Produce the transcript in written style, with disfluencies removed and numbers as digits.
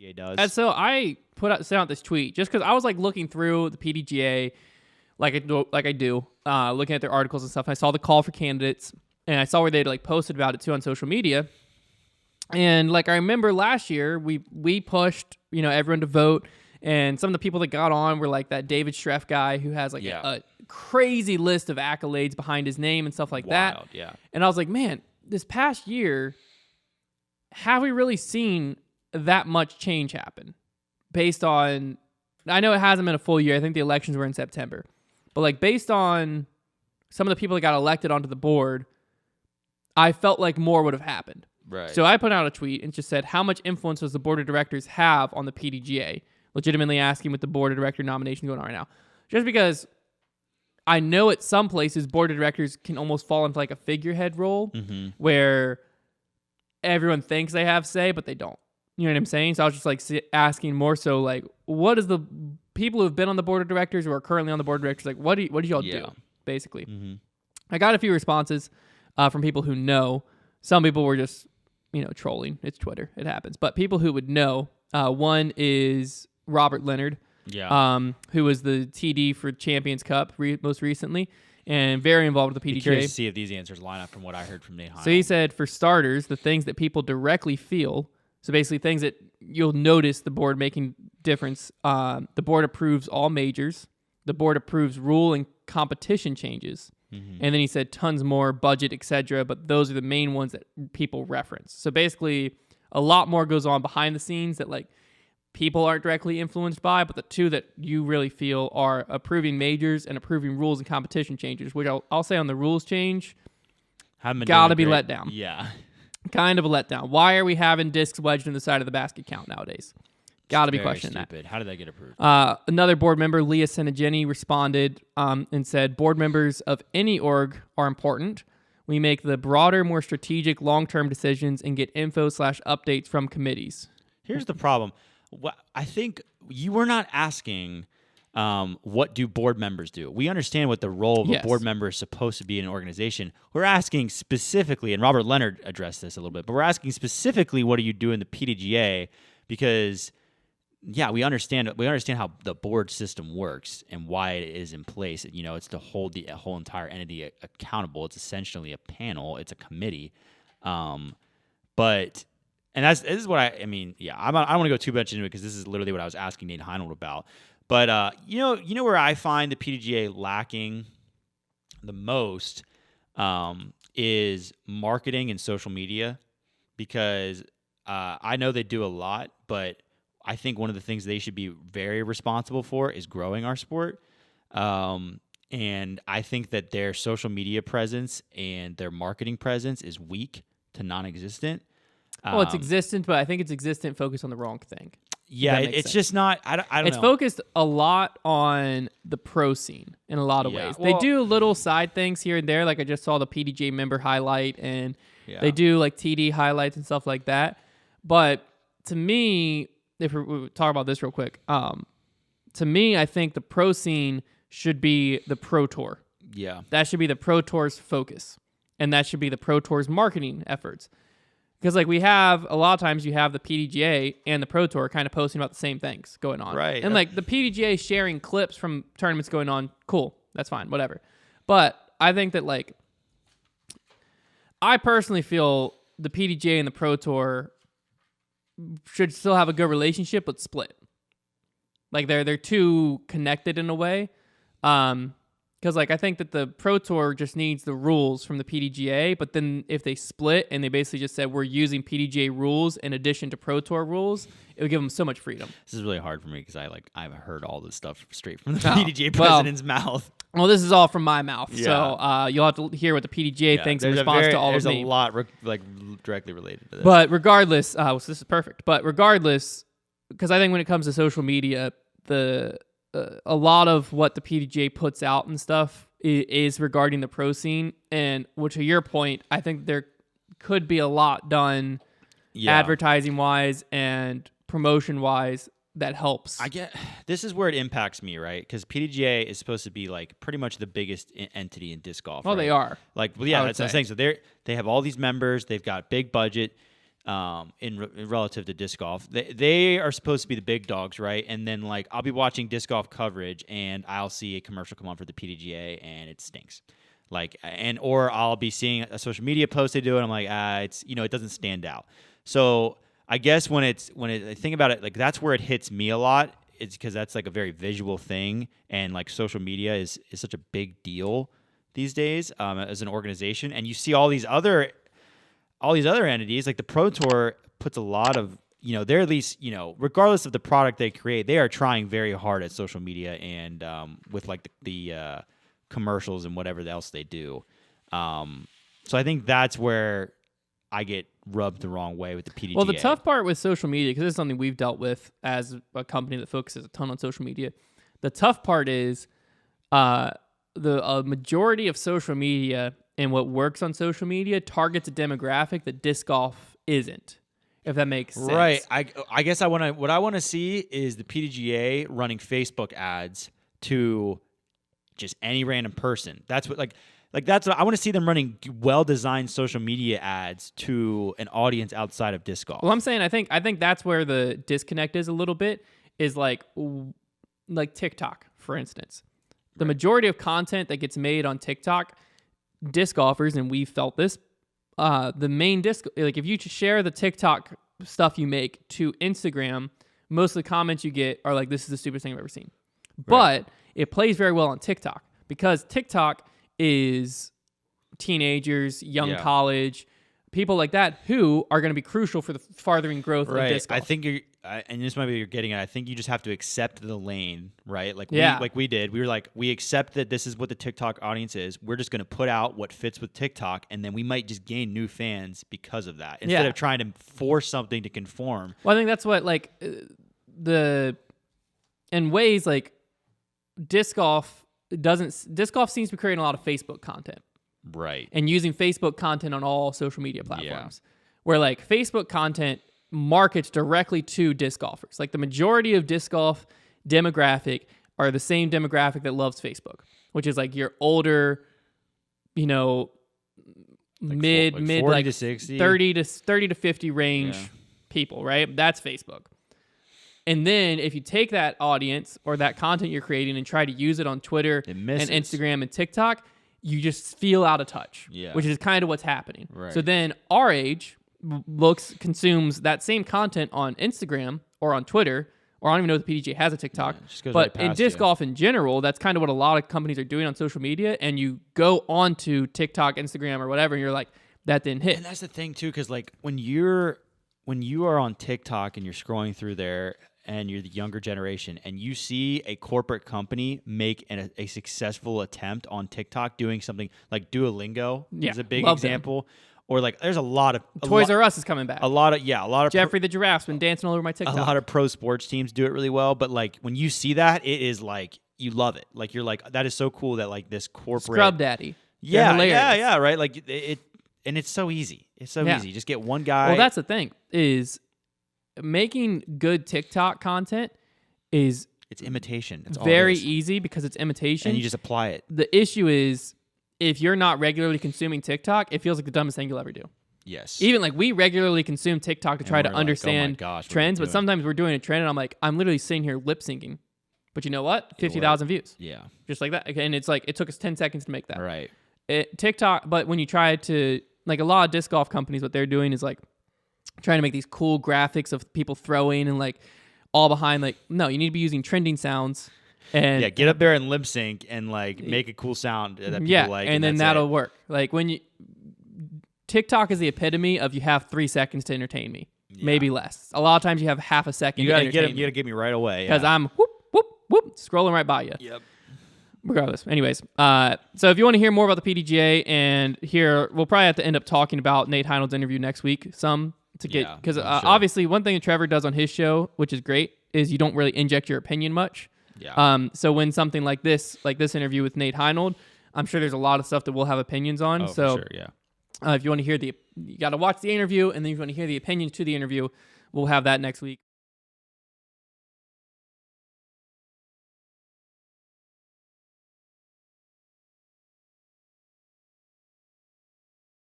PDGA does. And so I sent out this tweet just because I was like looking through the PDGA like I do, looking at their articles and stuff. And I saw the call for candidates, and I saw where they'd like posted about it too on social media. And like I remember last year, we pushed everyone to vote, and some of the people that got on were like that David Streff guy who has like a crazy list of accolades behind his name and stuff like that. Yeah. And I was like, man, this past year, have we really seen that much change happen? Based on, I know it hasn't been a full year. I think the elections were in September. But like based on some of the people that got elected onto the board, I felt like more would have happened. Right. So I put out a tweet and just said, how much influence does the board of directors have on the PDGA? Legitimately asking with the board of director nomination going on right now. Just because I know at some places board of directors can almost fall into like a figurehead role where everyone thinks they have say, but they don't. You know what I'm saying? So I was just like asking more so like, what is the people who have been on the board of directors or are currently on the board of directors, like what do y'all do, basically? I got a few responses from people who know. Some people were just, trolling. It's Twitter. It happens. But people who would know, one is Robert Leonard, who was the TD for Champions Cup most recently and very involved with the PDGA. Be curious to see if these answers line up from what I heard from Nate Heinold. So he said, for starters, the things that people directly feel, so basically things that you'll notice the board making difference, the board approves all majors, the board approves rule and competition changes, and then he said tons more, budget, etc., but those are the main ones that people reference. So basically, a lot more goes on behind the scenes that like people aren't directly influenced by, but the two that you really feel are approving majors and approving rules and competition changes, which I'll say on the rules change, gotta be let down. Yeah. Kind of a letdown. Why are we having discs wedged in the side of the basket count nowadays? Gotta be questioning that. How did that get approved? Another board member, Leah Senegeni, responded and said, board members of any org are important. We make the broader, more strategic, long-term decisions and get info/updates from committees. Here's the problem. I think you were not asking what do board members do. We understand what the role of a board member is supposed to be in an organization. We're asking specifically, and Robert Leonard addressed this a little bit, but we're asking specifically what do you do in the PDGA because, we understand how the board system works and why it is in place. It's to hold the whole entire entity accountable. It's essentially a panel. It's a committee. And this is what I don't want to go too much into it because this is literally what I was asking Nate Heinold about. But you know where I find the PDGA lacking the most is marketing and social media, because I know they do a lot, but I think one of the things they should be very responsible for is growing our sport. And I think that their social media presence and their marketing presence is weak to non-existent. Well, it's existent, but I think it's existent focused on the wrong thing. Yeah, it's just not. I don't know. It's focused a lot on the pro scene in a lot of ways. They do little side things here and there. Like I just saw the PDGA member highlight, and they do like TD highlights and stuff like that. But to me, if we talk about this real quick, to me, I think the pro scene should be the Pro Tour. Yeah, that should be the Pro Tour's focus, and that should be the Pro Tour's marketing efforts. Because like we have a lot of times you have the PDGA and the Pro Tour kind of posting about the same things going on. Right. And like the PDGA sharing clips from tournaments going on, cool. That's fine, whatever. But I think that like I personally feel the PDGA and the Pro Tour should still have a good relationship but split. Like they're too connected in a way. Because like I think that the Pro Tour just needs the rules from the PDGA, but then if they split and they basically just said we're using PDGA rules in addition to Pro Tour rules, it would give them so much freedom. This is really hard for me because I've heard all this stuff straight from the PDGA president's mouth. Well, this is all from my mouth, so you'll have to hear what the PDGA thinks in response to all of me. There's a lot directly related to this. But regardless, so this is perfect. But regardless, because I think when it comes to social media, a lot of what the PDGA puts out and stuff is regarding the pro scene, and which to your point, I think there could be a lot done advertising wise and promotion wise that helps. This is where it impacts me, right? Because PDGA is supposed to be like pretty much the biggest entity in disc golf. Well, right? They are. Like, that's what I'm saying. So they have all these members. They've got big budget. in relative to disc golf. They are supposed to be the big dogs, right? And then like I'll be watching disc golf coverage and I'll see a commercial come on for the PDGA and it stinks. Or I'll be seeing a social media post they do and I'm like, it's it doesn't stand out. So I guess when I think about it, like that's where it hits me a lot. It's because that's like a very visual thing, and like social media is such a big deal these days as an organization. And you see all these other entities, like the Pro Tour puts a lot of, they're at least, regardless of the product they create, they are trying very hard at social media and with like the commercials and whatever else they do. So I think that's where I get rubbed the wrong way with the PDGA. Well, the tough part with social media, because this is something we've dealt with as a company that focuses a ton on social media, the tough part is the majority of social media and what works on social media targets a demographic that disc golf isn't, if that makes sense. Right. I guess what I want to see is the PDGA running Facebook ads to just any random person. That's what I want to see them running well-designed social media ads to an audience outside of disc golf. Well, I'm saying I think that's where the disconnect is a little bit, is like TikTok, for instance. The majority of content that gets made on TikTok, disc golfers, and we've felt this, the main disc, like if you share the TikTok stuff you make to Instagram, most of the comments you get are like, this is the stupidest thing I've ever seen. Right. But it plays very well on TikTok because TikTok is teenagers, young college, people like that who are going to be crucial for the farthering growth of disc golf. I think and this might be what you're getting at. I think you just have to accept the lane, right? Like we did. We were like, we accept that this is what the TikTok audience is. We're just going to put out what fits with TikTok, and then we might just gain new fans because of that instead of trying to force something to conform. Well, I think that's what in ways like disc golf seems to be creating a lot of Facebook content. Right. And using Facebook content on all social media platforms. Where like Facebook content markets directly to disc golfers. Like the majority of disc golf demographic are the same demographic that loves Facebook, which is like your older, mid 40 to 60, 30 to 50 range people, right? That's Facebook. And then if you take that audience or that content you're creating and try to use it on Twitter and Instagram and TikTok, you just feel out of touch, which is kind of what's happening. Right. So then our age consumes that same content on Instagram or on Twitter, or I don't even know if the PDGA has a TikTok, but in disc golf in general, that's kind of what a lot of companies are doing on social media. And you go onto TikTok, Instagram, or whatever, and you're like, that didn't hit. And that's the thing too, because like when you are on TikTok and you're scrolling through there, and you're the younger generation, and you see a corporate company make a successful attempt on TikTok doing something like Duolingo is a big example. Them. Or like there's a lot of... Toys R Us is coming back. A lot of... Jeffrey the Giraffe's been dancing all over my TikTok. A lot of pro sports teams do it really well, but like when you see that, it is like, you love it. Like you're like, that is so cool that like this corporate... Scrub Daddy. Yeah, right? Like and it's so easy. It's so easy. Just get one guy... Well, that's the thing, is making good TikTok content is... It's imitation. It's very easy because it's imitation. And you just apply it. The issue is, if you're not regularly consuming TikTok, it feels like the dumbest thing you'll ever do. Yes. Even like we regularly consume TikTok to try to understand trends, but sometimes we're doing a trend and I'm like, I'm literally sitting here lip syncing. But you know what? 50,000 views. Yeah. Just like that. And it's like, it took us 10 seconds to make that. Right. TikTok, but when you try to, like a lot of disc golf companies, what they're doing is like trying to make these cool graphics of people throwing and like all behind, like, no, you need to be using trending sounds. And get up there and lip sync and like make a cool sound that people like. And then that'll work. Like when TikTok is the epitome of you have 3 seconds to entertain me, maybe less. A lot of times you have half a second. You gotta get me right away because I'm whoop whoop whoop scrolling right by you. Yep. Regardless, anyways, so if you want to hear more about the PDGA and we'll probably have to end up talking about Nate Heinold's interview next week. Because obviously one thing that Trevor does on his show, which is great, is you don't really inject your opinion much. Yeah. So when something like this interview with Nate Heinold, I'm sure there's a lot of stuff that we'll have opinions on. For sure, yeah. If you want to hear you got to watch the interview, and then if you want to hear the opinions to the interview, we'll have that next week.